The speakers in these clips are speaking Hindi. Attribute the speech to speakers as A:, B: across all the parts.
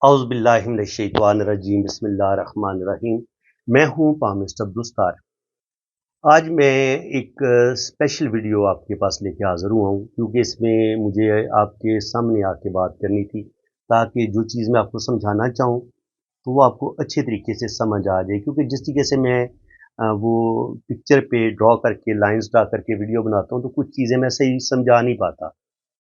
A: औज़ुबिल्लाहिमिनश्शैतानिर्रजीम बिस्मिल्लाहिर्रहमानिर्रहीम। मैं हूँ पामिस्ट अब्दुस्तार। आज मैं एक स्पेशल वीडियो आपके पास लेके हाज़िर हुआ हूँ क्योंकि इसमें मुझे आपके सामने आके बात करनी थी ताकि जो चीज़ मैं आपको समझाना चाहूँ तो वो आपको अच्छे तरीके से समझ आ जाए क्योंकि जिस तरीके से मैं वो पिक्चर पे ड्रॉ करके लाइन्स ड्रा करके वीडियो बनाता हूँ तो कुछ चीज़ें मैं सही समझा नहीं पाता।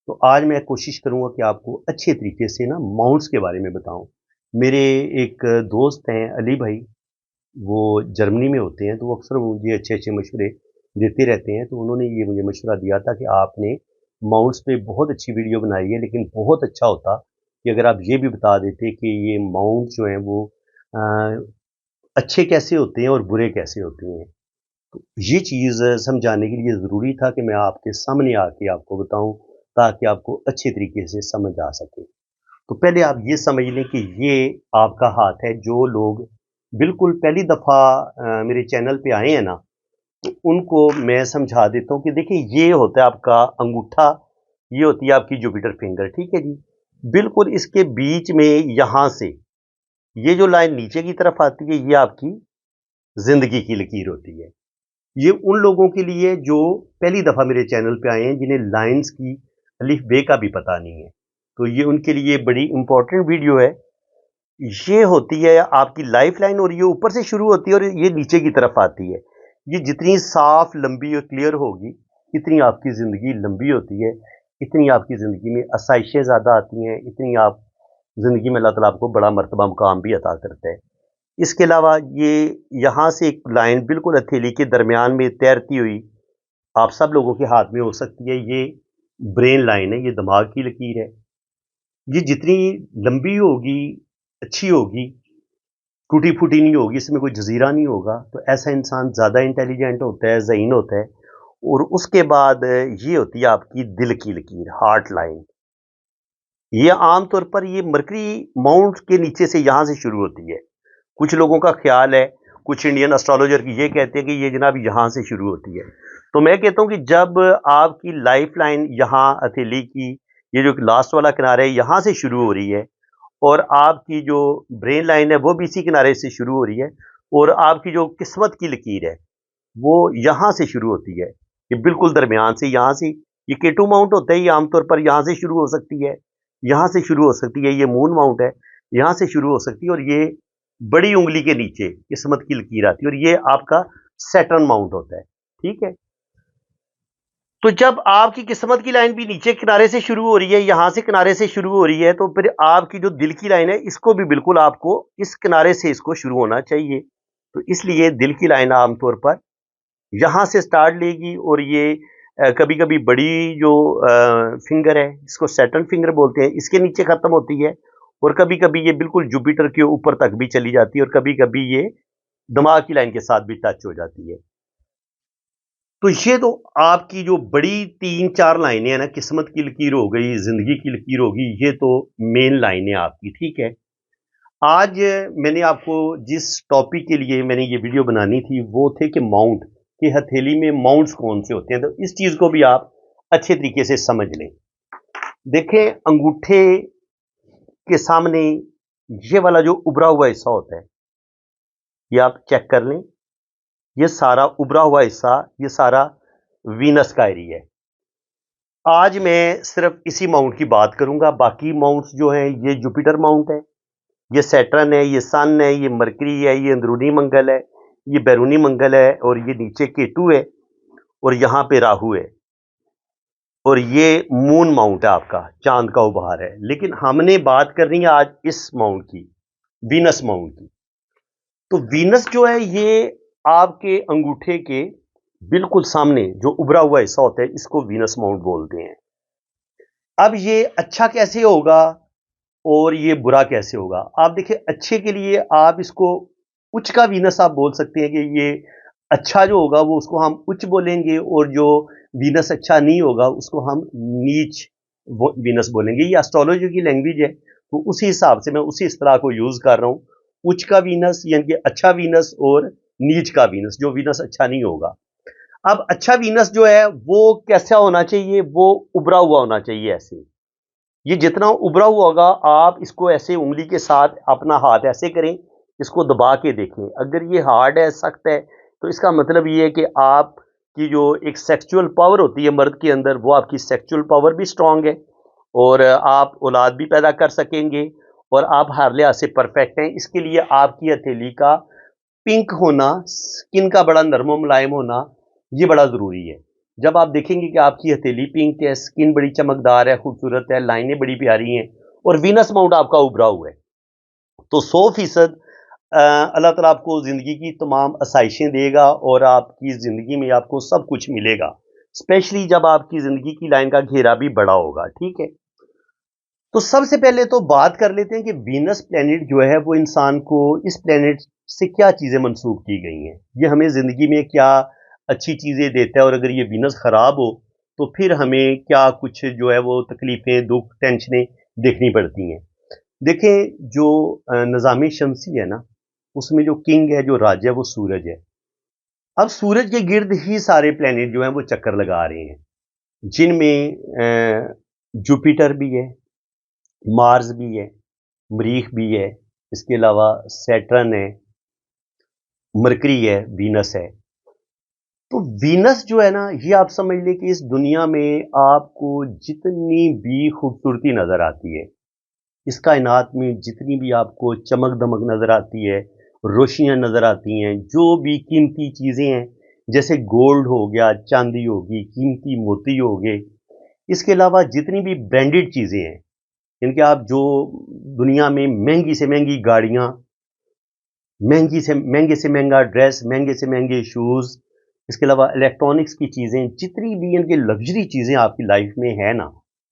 A: तो आज मैं कोशिश करूँगा कि आपको अच्छे तरीके से ना माउंट्स के बारे में बताऊँ। मेरे एक दोस्त हैं अली भाई, वो जर्मनी में होते हैं, तो वो अक्सर मुझे अच्छे-अच्छे मशवरे देते रहते हैं। तो उन्होंने ये मुझे मशवरा दिया था कि आपने माउंट्स पे बहुत अच्छी वीडियो बनाई है, लेकिन बहुत अच्छा होता कि अगर आप ये भी बता देते कि ये माउंट जो हैं वो अ, अच्छे कैसे होते हैं और बुरे कैसे होते हैं। तो ये चीज़ समझाने के लिए ज़रूरी था कि मैं आपके सामने आके आपको बताऊँ, ताकि आपको अच्छे तरीके से समझ आ सके। तो पहले आप ये समझ लें कि ये आपका हाथ है। जो लोग बिल्कुल पहली दफ़ा मेरे चैनल पे आए हैं ना, तो उनको मैं समझा देता हूँ कि देखिए ये होता है आपका अंगूठा, ये होती है आपकी जुपिटर फिंगर, ठीक है जी? बिल्कुल इसके बीच में यहाँ से ये जो लाइन नीचे की तरफ आती है, ये आपकी ज़िंदगी की लकीर होती है। ये उन लोगों के लिए जो पहली दफ़ा मेरे चैनल पे आए हैं, जिन्हें लाइन्स की अलिफ-बे का भी पता नहीं है। तो ये उनके लिए बड़ी इम्पोर्टेंट वीडियो है। ये होती है आपकी लाइफ़लाइन और ये ऊपर से शुरू होती है और ये नीचे की तरफ आती है। ये जितनी साफ़, लंबी और क्लियर होगी, इतनी आपकी ज़िंदगी लंबी होती है, इतनी आपकी ज़िंदगी में आसाइशें ज़्यादा आती हैं, इतनी आप ज़िंदगी में अल्लाह ताला आपको बड़ा मर्तबा मुकाम भी अता करता है। इसके अलावा ये यहाँ से एक लाइन बिल्कुल हथेली के दरमियान में तैरती हुई आप सब लोगों के हाथ में हो सकती है। ये ब्रेन लाइन है, ये दिमाग की लकीर है। ये जितनी लंबी होगी, अच्छी होगी, टूटी-फूटी नहीं होगी, इसमें कोई जज़ीरा नहीं होगा, तो ऐसा इंसान ज़्यादा इंटेलिजेंट होता है, ज़हीन होता है। और उसके बाद ये होती है आपकी दिल की लकीर, हार्ट लाइन। ये आम तौर पर ये मरकरी माउंट के नीचे से यहाँ से शुरू होती है। कुछ लोगों का ख़्याल है, कुछ इंडियन एस्ट्रोलॉजर ये कहते हैं कि ये जनाब यहाँ से शुरू होती है। तो मैं कहता हूँ कि जब आपकी लाइफ़ लाइन यहाँ हथेली की ये जो लास्ट वाला किनारा है, यहाँ से शुरू हो रही है और आपकी जो ब्रेन लाइन है, वो भी इसी किनारे से शुरू हो रही है और आपकी जो किस्मत की लकीर है, वो यहाँ से शुरू होती है। ये बिल्कुल दरमियान से यहाँ से ये केटू माउंट होता है, ये आमतौर पर यहाँ से शुरू हो सकती है, यहाँ से शुरू हो सकती है, ये मून माउंट है, यहाँ से शुरू हो सकती है और ये बड़ी उँगली के नीचे किस्मत की लकीर आती है और ये आपका सैटर्न माउंट होता है, ठीक है? तो जब आपकी किस्मत की लाइन भी नीचे किनारे से शुरू हो रही है, यहाँ से किनारे से शुरू हो रही है, तो फिर आपकी जो दिल की लाइन है, इसको भी बिल्कुल आपको इस किनारे से इसको शुरू होना चाहिए। तो इसलिए दिल की लाइन आमतौर पर यहाँ से स्टार्ट लेगी और ये कभी-कभी बड़ी जो फिंगर है, इसको सैटर्न फिंगर बोलते हैं, इसके नीचे ख़त्म होती है और कभी-कभी ये बिल्कुल जुपिटर के ऊपर तक भी चली जाती है और कभी-कभी ये दिमाग की लाइन के साथ भी टच हो जाती है। तो ये तो आपकी जो बड़ी 3-4 लाइनें हैं ना, किस्मत की लकीर हो गई, ज़िंदगी की लकीर होगी, ये तो मेन लाइनें आपकी, ठीक है? आज मैंने आपको जिस टॉपिक के लिए मैंने ये वीडियो बनानी थी, वो थे कि माउंट, कि हथेली में माउंट्स कौन से होते हैं, तो इस चीज़ को भी आप अच्छे तरीके से समझ लें। देखें, अंगूठे के सामने ये वाला जो उभरा हुआ हिस्सा होता है, ये आप चेक कर लें, ये सारा उभरा हुआ हिस्सा, ये सारा वीनस का एरिया है। आज मैं सिर्फ इसी माउंट की बात करूंगा, बाकी माउंट्स जो हैं ये जुपिटर माउंट है, ये सैटर्न है, ये सन है, ये मरकरी है, ये अंदरूनी मंगल है, ये बैरूनी मंगल है और ये नीचे केटू है और यहाँ पे राहु है और ये मून माउंट है, आपका चांद का उपहार है। लेकिन हमने बात करनी है आज इस माउंट की, वीनस माउंट की। तो वीनस जो है ये आपके अंगूठे के बिल्कुल सामने जो उभरा हुआ हिस्सा होता है, इसको वीनस माउंट बोलते हैं। अब ये अच्छा कैसे होगा और ये बुरा कैसे होगा? आप देखिए, अच्छे के लिए आप इसको उच्च का वीनस आप बोल सकते हैं कि ये अच्छा जो होगा वो उसको हम उच्च बोलेंगे और जो वीनस अच्छा नहीं होगा उसको हम नीच वो वीनस बोलेंगे। ये एस्ट्रोलॉजी की लैंग्वेज है, तो उसी हिसाब से मैं उसी इस्तिलाह को यूज़ कर रहा हूँ। उच्च का वीनस यानी कि अच्छा वीनस और नीच का वीनस, जो वीनस अच्छा नहीं होगा। अब अच्छा वीनस जो है वो कैसा होना चाहिए? वो उभरा हुआ होना चाहिए ऐसे। ये जितना उभरा हुआ होगा, आप इसको ऐसे उंगली के साथ अपना हाथ ऐसे करें, इसको दबा के देखें। अगर ये हार्ड है, सख्त है, तो इसका मतलब ये है कि आपकी जो एक सेक्सुअल पावर होती है मर्द के अंदर, वो आपकी सेक्सुअल पावर भी स्ट्रांग है और आप औलाद भी पैदा कर सकेंगे और आप हर लिहाज से परफेक्ट हैं। इसके लिए आपकी हथेली का पिंक होना, स्किन का बड़ा नरम मुलायम होना, ये बड़ा ज़रूरी है। जब आप देखेंगे कि आपकी हथेली पिंक है, स्किन बड़ी चमकदार है, खूबसूरत है, लाइनें बड़ी प्यारी हैं और वीनस माउंट आपका उभरा हुआ है, तो 100% अल्लाह ताला आपको ज़िंदगी की तमाम आसाइशें देगा और आपकी ज़िंदगी में आपको सब कुछ मिलेगा। स्पेशली जब आपकी ज़िंदगी की लाइन का घेरा भी बड़ा होगा, ठीक है? तो सबसे पहले तो बात कर लेते हैं कि वीनस प्लैनेट जो है वो इंसान को इस प्लैनेट से क्या चीज़ें मंसूब की गई हैं। ये हमें ज़िंदगी में क्या अच्छी चीज़ें देता है और अगर ये वीनस ख़राब हो तो फिर हमें क्या कुछ जो है वो तकलीफ़ें, दुःख, टेंशनें देखनी पड़ती हैं। देखें जो निज़ाम शमसी है ना, उसमें जो किंग है, जो राजा है वो सूरज है। अब सूरज के गिर्द ही सारे प्लैनेट जो हैं वो चक्कर लगा रहे हैं, जिनमें जुपिटर भी है, मार्स भी है, मरीख भी है, इसके अलावा सैटर्न है, मरकरी है, वीनस है। तो वीनस जो है ना, ये आप समझ लें कि इस दुनिया में आपको जितनी भी खूबसूरती नज़र आती है, इस कायनात में जितनी भी आपको चमक-दमक नज़र आती है, रोशनियाँ नज़र आती हैं, जो भी कीमती चीज़ें हैं, जैसे गोल्ड हो गया, चांदी होगी, कीमती मोती हो गए, इसके अलावा जितनी भी ब्रांडेड चीज़ें हैं, इनके आप जो दुनिया में महँगी से महँगी गाड़ियाँ, महंगे से महंगा ड्रेस, महंगे से महंगे शूज़, इसके अलावा इलेक्ट्रॉनिक्स की चीज़ें, जितनी भी इनकी लग्ज़री चीज़ें आपकी लाइफ में है ना,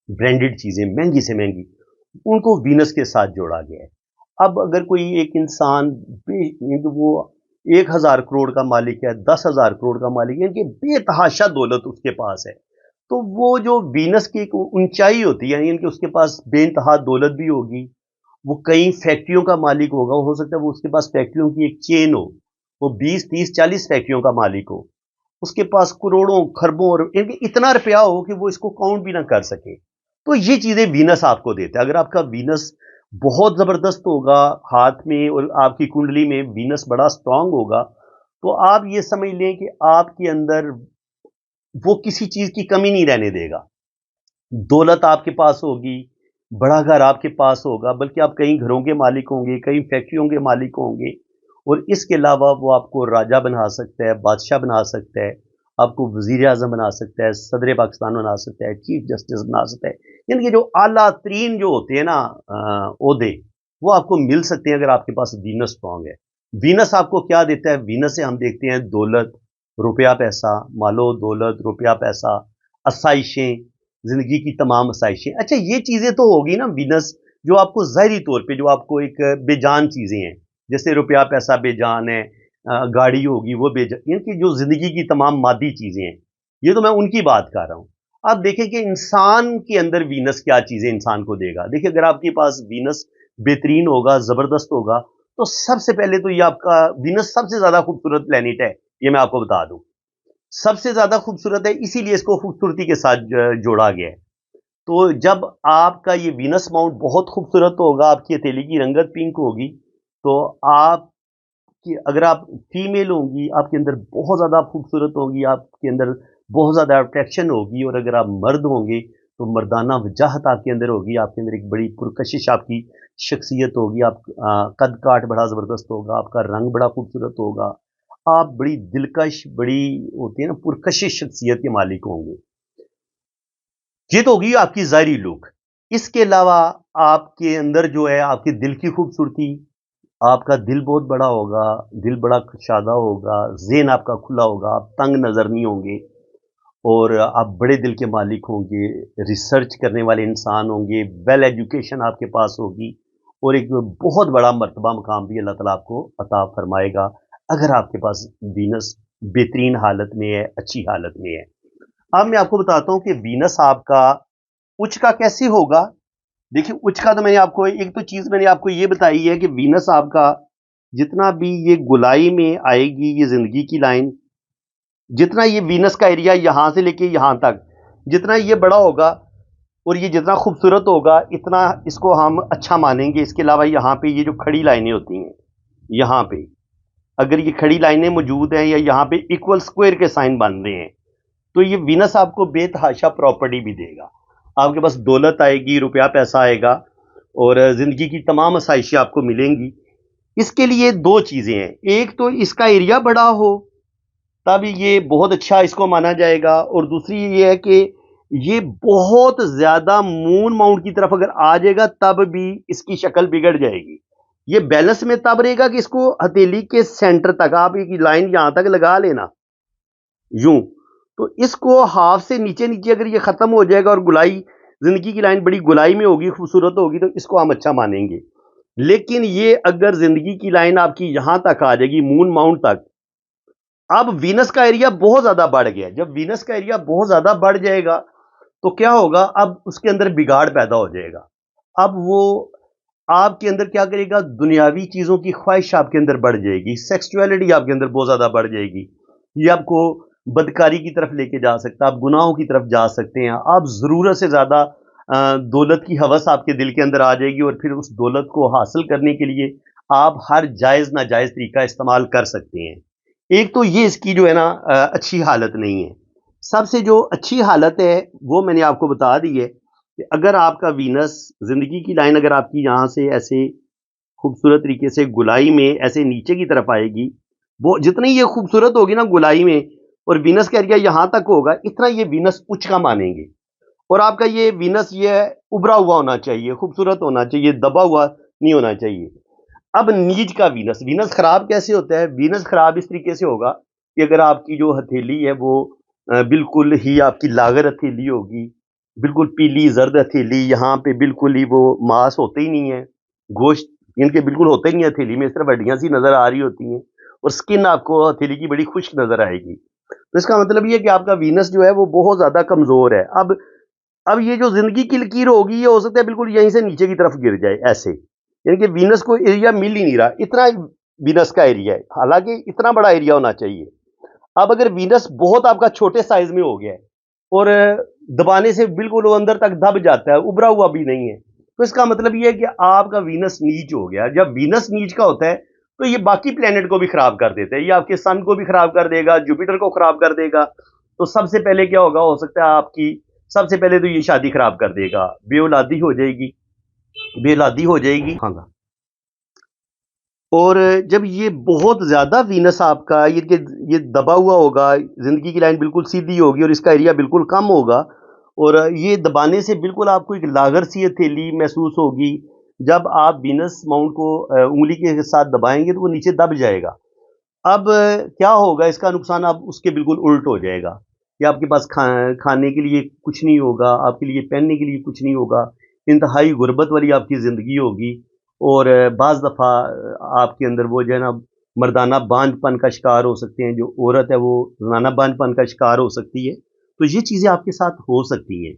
A: ब्रांडेड चीज़ें, महंगी से महंगी, उनको वीनस के साथ जोड़ा गया है। अब अगर कोई एक इंसान वो 1,000 करोड़ का मालिक है, 10,000 करोड़ का मालिक है, इनकी बेतहाशा दौलत उसके पास है, तो वो जो वीनस की एक ऊंचाई होती है, यानी कि उसके पास बेइंतहा दौलत भी होगी, वो कई फैक्ट्रियों का मालिक होगा, हो सकता है वो उसके पास फैक्ट्रियों की एक चेन हो, वो 20, 30, 40 फैक्ट्रियों का मालिक हो, उसके पास करोड़ों, खरबों और इतना रुपया हो कि वो इसको काउंट भी ना कर सके। तो ये चीज़ें वीनस आपको देता है। अगर आपका वीनस बहुत ज़बरदस्त होगा हाथ में और आपकी कुंडली में वीनस बड़ा स्ट्रांग होगा, तो आप ये समझ लें कि आपके अंदर वो किसी चीज़ की कमी नहीं रहने देगा। दौलत आपके पास होगी, बड़ा घर आपके पास होगा, बल्कि आप कई घरों के मालिक होंगे, कई फैक्ट्रियों के मालिक होंगे और इसके अलावा वो आपको राजा बना सकता है, बादशाह बना सकता है, आपको वज़ीर-ए-आज़म बना सकता है, सदर पाकिस्तान बना सकता है, चीफ जस्टिस बना सकता है। यानी कि जो आला तरीन जो होते हैं ना ओहदे, वो आपको मिल सकते हैं अगर आपके पास वीनस स्ट्रांग है। वीनस आपको क्या देता है? वीनस से हम देखते हैं दौलत, रुपया-पैसा, मालो-दौलत, रुपया-पैसा, आसाइशें, ज़िंदगी की तमाम आसाइशें। अच्छा ये चीज़ें तो होगी ना वीनस जो आपको ज़ाहिरी तौर पे जो आपको एक बेजान चीज़ें हैं, जैसे रुपया पैसा बेजान है, गाड़ी होगी वो बेजान, इनकी जो ज़िंदगी की तमाम मादी चीज़ें हैं, ये तो मैं उनकी बात कर रहा हूँ। आप देखें कि इंसान के अंदर वीनस क्या चीज़ें इंसान को देगा। देखिए अगर आपके पास वीनस बेहतरीन होगा, ज़बरदस्त होगा, तो सबसे पहले तो ये आपका वीनस सबसे ज़्यादा खूबसूरत प्लैनेट है, ये मैं आपको बता दूँ। सबसे ज़्यादा खूबसूरत है इसीलिए इसको खूबसूरती के साथ जोड़ा गया है। तो जब आपका ये वीनस माउंट बहुत खूबसूरत होगा, आपकी हथेली की रंगत पिंक होगी, तो आपकी अगर आप फीमेल होंगी, आपके अंदर बहुत ज़्यादा खूबसूरत होंगी, आपके अंदर बहुत ज़्यादा अट्रैक्शन होगी और अगर आप मर्द होंगे, तो मर्दाना वजाहत आपके अंदर होगी, आपके अंदर एक बड़ी पुरकशिश आपकी शख्सियत होगी, आप कद-काठ बड़ा ज़बरदस्त होगा, आपका रंग बड़ा खूबसूरत होगा, आप बड़ी दिलकश, बड़ी होती है ना पुरकशिश शख्सियत के मालिक होंगे। ये तो होगी आपकी ज़ाहिरी लुक। इसके अलावा आपके अंदर जो है आपके दिल की खूबसूरती, आपका दिल बहुत बड़ा होगा, दिल बड़ा कुशादा होगा, ज़हन आपका खुला होगा, आप तंग नज़र नहीं होंगे और आप बड़े दिल के मालिक होंगे, रिसर्च करने वाले इंसान होंगे, वेल एजुकेशन आपके पास होगी और एक बहुत बड़ा मर्तबा मकाम भी अल्लाह ताला आपको अता फ़रमाएगा, अगर आपके पास वीनस बेहतरीन हालत में है, अच्छी हालत में है। अब मैं आपको बताता हूँ कि वीनस आपका उच्च का कैसे होगा। देखिए उच्च का तो मैंने आपको एक तो चीज़ मैंने आपको ये बताई है कि वीनस आपका जितना भी ये गोलाई में आएगी ये ज़िंदगी की लाइन, जितना ये वीनस का एरिया यहाँ से लेके यहाँ तक, जितना ये बड़ा होगा, और ये जितना खूबसूरत होगा इतना इसको हम अच्छा मानेंगे। इसके अलावा यहाँ पे ये जो खड़ी लाइनें होती हैं, यहाँ पे अगर ये खड़ी लाइनें मौजूद हैं या यहाँ पे इक्वल स्क्वायर के साइन बन रहे हैं, तो ये वीनस आपको बेतहाशा प्रॉपर्टी भी देगा। आपके पास दौलत आएगी, रुपया पैसा आएगा और ज़िंदगी की तमाम आसाइशें आपको मिलेंगी। इसके लिए दो चीज़ें हैं, एक तो इसका एरिया बड़ा हो तब ये बहुत अच्छा इसको माना जाएगा, और दूसरी ये है कि ये बहुत ज़्यादा मून माउंट की तरफ अगर आ जाएगा तब भी इसकी शक्ल बिगड़ जाएगी। ये बैलेंस में तब रहेगा कि इसको हथेली के सेंटर तक आप एक लाइन यहाँ तक लगा लेना, यूं। तो इसको हाफ से नीचे नीचे अगर ये ख़त्म हो जाएगा और गुलाई, ज़िंदगी की लाइन बड़ी गुलाई में होगी, खूबसूरत होगी, तो इसको हम अच्छा मानेंगे। लेकिन ये अगर ज़िंदगी की लाइन आपकी यहाँ तक आ जाएगी, मून माउंट तक, अब वीनस का एरिया बहुत ज़्यादा बढ़ गया। जब वीनस का एरिया बहुत ज़्यादा बढ़ जाएगा तो क्या होगा, अब उसके अंदर बिगाड़ पैदा हो जाएगा। अब वो आपके अंदर क्या करेगा, दुनियावी चीज़ों की ख्वाहिश आपके अंदर बढ़ जाएगी, सेक्सुअलिटी आपके अंदर बहुत ज़्यादा बढ़ जाएगी। ये आपको बदकारी की तरफ लेके जा सकता है, आप गुनाहों की तरफ जा सकते हैं, आप ज़रूरत से ज़्यादा दौलत की हवस आपके दिल के अंदर आ जाएगी और फिर उस दौलत को हासिल करने के लिए आप हर जायज़ नाजायज़ तरीका इस्तेमाल कर सकते हैं। एक तो ये इसकी जो है ना अच्छी हालत नहीं है। सबसे जो अच्छी हालत है वो मैंने आपको बता दी है कि अगर आपका वीनस, ज़िंदगी की लाइन अगर आपकी यहाँ से ऐसे खूबसूरत तरीके से गुलाई में ऐसे नीचे की तरफ आएगी, वो जितनी ये खूबसूरत होगी ना गुलाई में, और वीनस का एरिया यहाँ तक होगा, इतना ये वीनस उच्च का मानेंगे। और आपका ये वीनस ये उभरा हुआ होना चाहिए, खूबसूरत होना चाहिए, दबा हुआ नहीं होना चाहिए। अब नीच का वीनस, वीनस खराब कैसे होता है? वीनस खराब इस तरीके से होगा कि अगर आपकी जो हथेली है वो बिल्कुल ही आपकी लागर हथेली होगी, बिल्कुल पीली जर्द हथेली, यहाँ पे बिल्कुल ही वो मांस होते ही नहीं है, गोश्त इनके बिल्कुल होते ही नहीं है हथेली में, सिर्फ हड्डियां सी नजर आ रही होती हैं, और स्किन आपको हथेली की बड़ी खुश्क नजर आएगी। तो इसका मतलब ये है कि आपका वीनस जो है वो बहुत ज्यादा कमजोर है। अब ये जो जिंदगी की लकीर होगी ये हो सकता है बिल्कुल यहीं से नीचे की तरफ गिर जाए ऐसे, यानी कि वीनस को एरिया मिल ही नहीं रहा, इतना वीनस का एरिया है, हालांकि इतना बड़ा एरिया होना चाहिए। अब अगर वीनस बहुत आपका छोटे साइज में हो गया है और दबाने से बिल्कुल वो अंदर तक दब जाता है, उभरा हुआ भी नहीं है, तो इसका मतलब ये है कि आपका वीनस नीच हो गया। जब वीनस नीच का होता है तो ये बाकी प्लेनेट को भी खराब कर देता है, ये आपके सन को भी खराब कर देगा, जुपिटर को खराब कर देगा। तो सबसे पहले क्या होगा, हो सकता है आपकी सबसे पहले तो ये शादी खराब कर देगा, बेऔलादी हो जाएगी, बेऔलादी हो जाएगी। हाँ, और जब ये बहुत ज़्यादा वीनस आपका ये दबा हुआ होगा, ज़िंदगी की लाइन बिल्कुल सीधी होगी और इसका एरिया बिल्कुल कम होगा, और ये दबाने से बिल्कुल आपको एक लागर सी हथेली महसूस होगी। जब आप वीनस माउंट को उँगली के साथ दबाएँगे तो वो नीचे दब जाएगा। अब क्या होगा, इसका नुकसान अब उसके बिल्कुल उल्ट हो जाएगा कि आपके पास खाने के लिए कुछ नहीं होगा, आपके लिए पहनने के लिए कुछ नहीं होगा, इंतहाई गुर्बत वाली आपकी ज़िंदगी होगी, और बाज़ दफ़ा आपके अंदर वो जो है ना मर्दाना बांझपन का शिकार हो सकते हैं, जो औरत है वो ज़नाना बांझपन का शिकार हो सकती है। तो ये चीज़ें आपके साथ हो सकती हैं।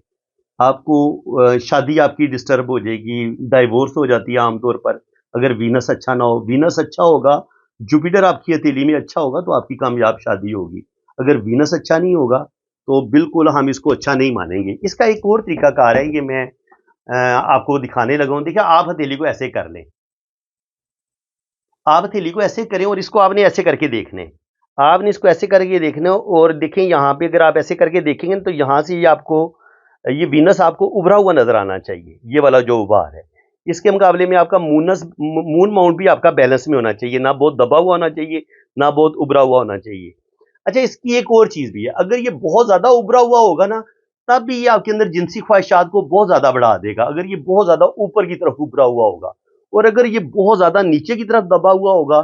A: आपको शादी आपकी डिस्टर्ब हो जाएगी, डाइवोर्स हो जाती है आमतौर पर, अगर वीनस अच्छा ना हो। वीनस अच्छा होगा, जुपिटर आपकी हथेली में अच्छा होगा तो आपकी कामयाब शादी होगी। अगर वीनस अच्छा नहीं होगा तो बिल्कुल हम इसको अच्छा नहीं मानेंगे। इसका एक और तरीकाकार है, ये मैं आपको दिखाने लगा हूँ। देखिए, आप हथेली को ऐसे कर लें, आप हथेली को ऐसे करें और इसको आपने ऐसे करके देखना है। आपने इसको ऐसे करके देखना है और देखें यहाँ पे अगर आप ऐसे करके देखेंगे तो यहाँ से ये आपको ये वीनस आपको उभरा हुआ नजर आना चाहिए, ये वाला जो उभार है। इसके मुकाबले में आपका मून माउंट भी आपका बैलेंस में होना चाहिए, ना बहुत दबा हुआ होना चाहिए, ना बहुत उभरा हुआ होना चाहिए। अच्छा, इसकी एक और चीज भी है, अगर ये बहुत ज्यादा उभरा हुआ होगा ना तब भी ये आपके अंदर जिनसी ख्वाहिशात को बहुत ज्यादा बढ़ा देगा, अगर ये बहुत ज्यादा ऊपर की तरफ उभरा हुआ होगा। और अगर ये बहुत ज्यादा नीचे की तरफ दबा हुआ होगा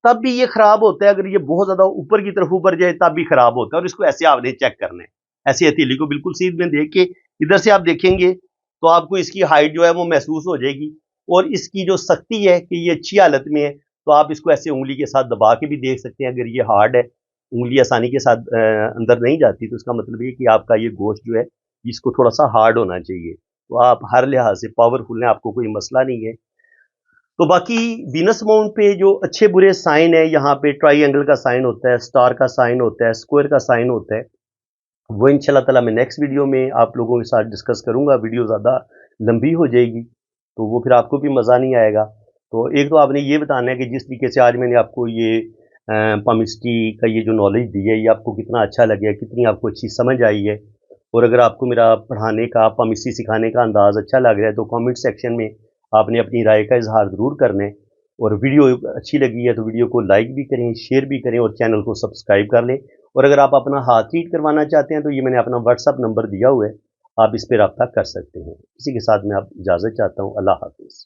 A: तब भी ये खराब होता है, अगर ये बहुत ज्यादा ऊपर की तरफ ऊपर जाए तब भी खराब होता है। और इसको ऐसे आपने चेक करना है, ऐसे हथेली को बिल्कुल सीध में देख के इधर से आप देखेंगे तो आपको इसकी हाइट जो है वो महसूस हो जाएगी, और इसकी जो सख्ती है कि ये अच्छी हालत में है, तो आप इसको ऐसे उंगली के साथ दबा के भी देख सकते हैं। अगर ये हार्ड है, उंगली आसानी के साथ अंदर नहीं जाती, तो इसका मतलब ये कि आपका ये गोश्त जो है इसको थोड़ा सा हार्ड होना चाहिए। तो आप हर लिहाज से पावरफुल हैं, आपको कोई मसला नहीं है। तो बाकी वीनस माउंट पे जो अच्छे बुरे साइन है, यहाँ पे ट्राइंगल का साइन होता है, स्टार का साइन होता है, स्क्वायर का साइन होता है। वो इंशाल्लाह ताला मैं नेक्स्ट वीडियो में आप लोगों के साथ डिस्कस करूँगा। वीडियो ज़्यादा लंबी हो जाएगी, तो वो फिर आपको भी मज़ा नहीं आएगा। तो एक तो आपने ये बताना है कि जिस तरीके से आज मैंने आपको ये पामिस्ट्री का ये जो नॉलेज दी है, ये आपको कितना अच्छा लगे, कितनी आपको अच्छी समझ आई है। और अगर आपको मेरा पढ़ाने का, पामिस्ट्री सिखाने का अंदाज़ अच्छा लग रहा है, तो कमेंट सेक्शन में आपने अपनी राय का इज़हार ज़रूर करना है। और वीडियो अच्छी लगी है तो वीडियो को लाइक भी करें, शेयर भी करें और चैनल को सब्सक्राइब कर लें। और अगर आप अपना हाथ ट्रीट करवाना चाहते हैं तो ये मैंने अपना व्हाट्सअप नंबर दिया हुआ है, आप इस पर रब्ता कर सकते हैं। इसी के साथ मैं आप इजाज़त चाहता हूँ। अल्लाह हाफ़िज़।